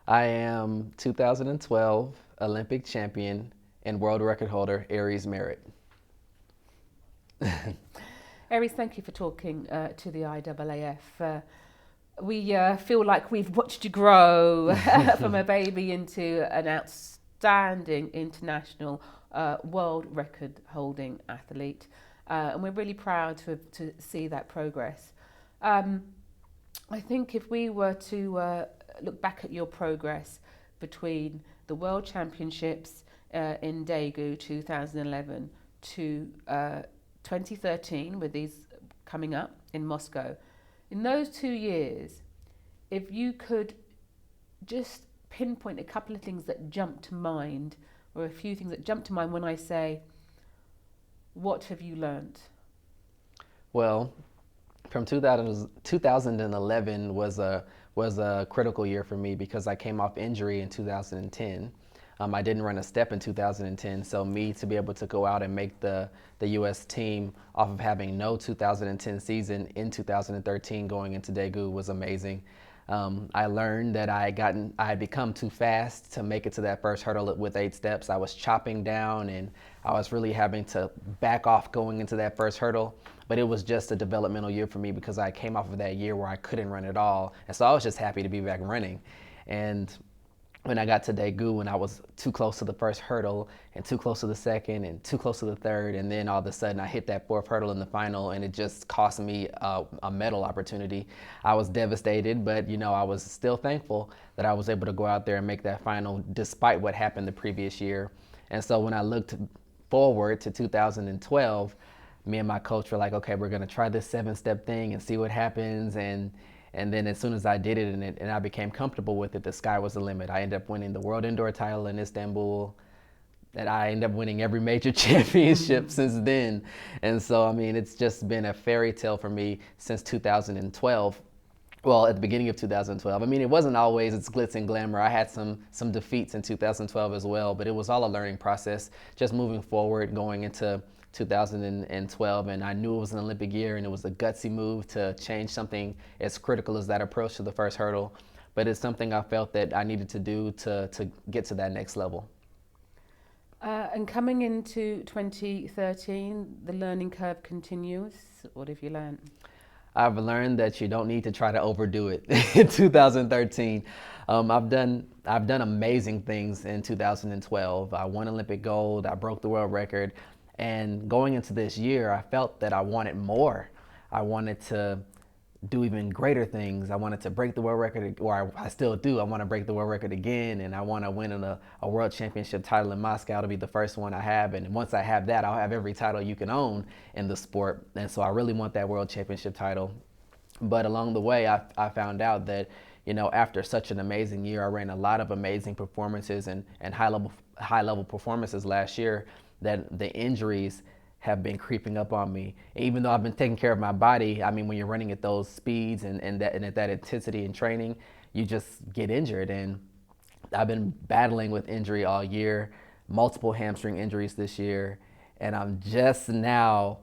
I am 2012 Olympic champion and world record holder Aries Meritt. Aries, thank you for talking to the IAAF. We feel like we've watched you grow from a baby into an outstanding international world record holding athlete. And we're really proud to see that progress. I think if we were to look back at your progress between the World Championships in Daegu 2011 to 2013, with these coming up in Moscow, in those 2 years, if you could just pinpoint a couple of things that jump to mind, or a few things that jump to mind when I say, what have you learnt? Well, from 2011 was a critical year for me because I came off injury in 2010. I didn't run a step in 2010, so me to be able to go out and make the U.S. team off of having no 2010 season in 2013 going into Daegu was amazing. I learned that I had become too fast to make it to that first hurdle with 8 steps. I was chopping down and I was really having to back off going into that first hurdle. But it was just a developmental year for me because I came off of that year where I couldn't run at all. And so I was just happy to be back running. And when I got to Daegu and I was too close to the first hurdle and too close to the second and too close to the third, and then all of a sudden I hit that fourth hurdle in the final and it just cost me a medal opportunity. I was devastated, but I was still thankful that I was able to go out there and make that final despite what happened the previous year. And so when I looked forward to 2012, me and my coach were like, okay, we're gonna try this 7-step thing and see what happens. And then as soon as I did it and I became comfortable with it, the sky was the limit. I ended up winning the world indoor title in Istanbul. And I ended up winning every major championship since then. And so, I mean, it's just been a fairy tale for me since 2012. Well, at the beginning of 2012. I mean, it wasn't always its glitz and glamour. I had some defeats in 2012 as well, but it was all a learning process, just moving forward, going into 2012, and I knew it was an Olympic year and it was a gutsy move to change something as critical as that approach to the first hurdle, but it's something I felt that I needed to do to get to that next level. And coming into 2013, the learning curve continues. What have you learned? I've learned that you don't need to try to overdo it. In 2013, I've done amazing things in 2012. I won Olympic gold. I broke the world record. And going into this year, I felt that I wanted more. I wanted to do even greater things. I wanted to break the world record, or I still do. I want to break the world record again, and I want to win a world championship title in Moscow to be the first one I have. And once I have that, I'll have every title you can own in the sport. And so I really want that world championship title. But along the way, I found out that, after such an amazing year, I ran a lot of amazing performances and high level performances last year, that the injuries have been creeping up on me. Even though I've been taking care of my body, I mean, when you're running at those speeds and at that intensity in training, you just get injured. And I've been battling with injury all year, multiple hamstring injuries this year, and I'm just now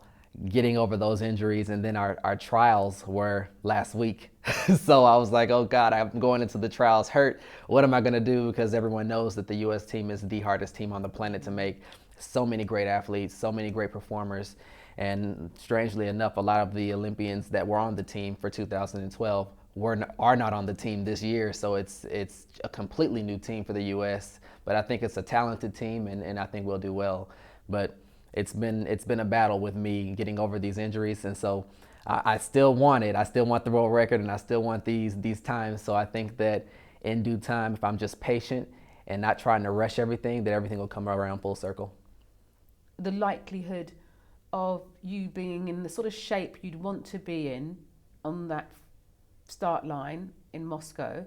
getting over those injuries. And then our trials were last week. So I was like, oh God, I'm going into the trials hurt. What am I going to do? Because everyone knows that the U.S. team is the hardest team on the planet to make. So many great athletes, so many great performers. And strangely enough, a lot of the Olympians that were on the team for 2012 are not on the team this year. So it's a completely new team for the U.S. But I think it's a talented team, and I think we'll do well. But it's been a battle with me getting over these injuries, and so I still want it. I still want the world record, and I still want these times. So I think that in due time, if I'm just patient and not trying to rush everything, that everything will come around full circle. The likelihood of you being in the sort of shape you'd want to be in on that start line in Moscow,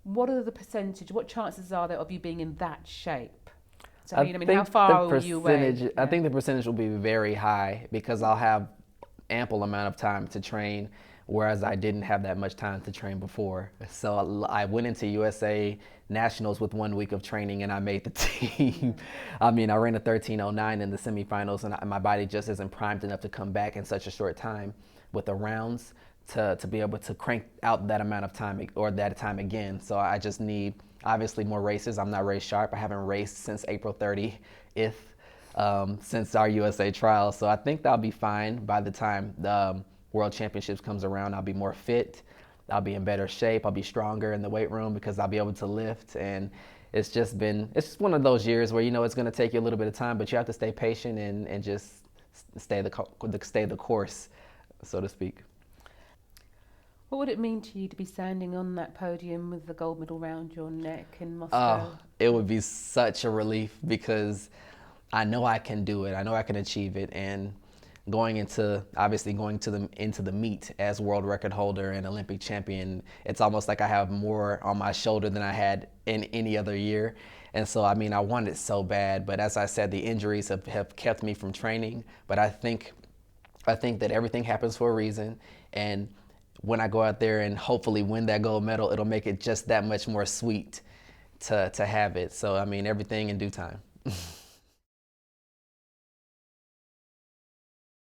what are the percentage, what chances are there of you being in that shape? So, I mean, how far are you away? I think the percentage will be very high because I'll have ample amount of time to train, whereas I didn't have that much time to train before. So I went into USA Nationals with 1 week of training and I made the team. I mean, I ran a 13:09 in the semifinals, and my body just isn't primed enough to come back in such a short time with the rounds to be able to crank out that amount of time or that time again. So I just need obviously more races. I'm not race sharp. I haven't raced since April 30th, since our USA trials. So I think that'll be fine by the time the World Championships comes around. I'll be more fit. I'll be in better shape. I'll be stronger in the weight room because I'll be able to lift. And it's just one of those years where, it's going to take you a little bit of time, but you have to stay patient and just stay the course, so to speak. What would it mean to you to be standing on that podium with the gold medal round your neck in Moscow? It would be such a relief because I know I can do it. I know I can achieve it. And going into the meet as world record holder and Olympic champion, it's almost like I have more on my shoulder than I had in any other year. And so, I want it so bad. But as I said, the injuries have kept me from training. But I think that everything happens for a reason. And when I go out there and hopefully win that gold medal, it'll make it just that much more sweet to have it. So, everything in due time.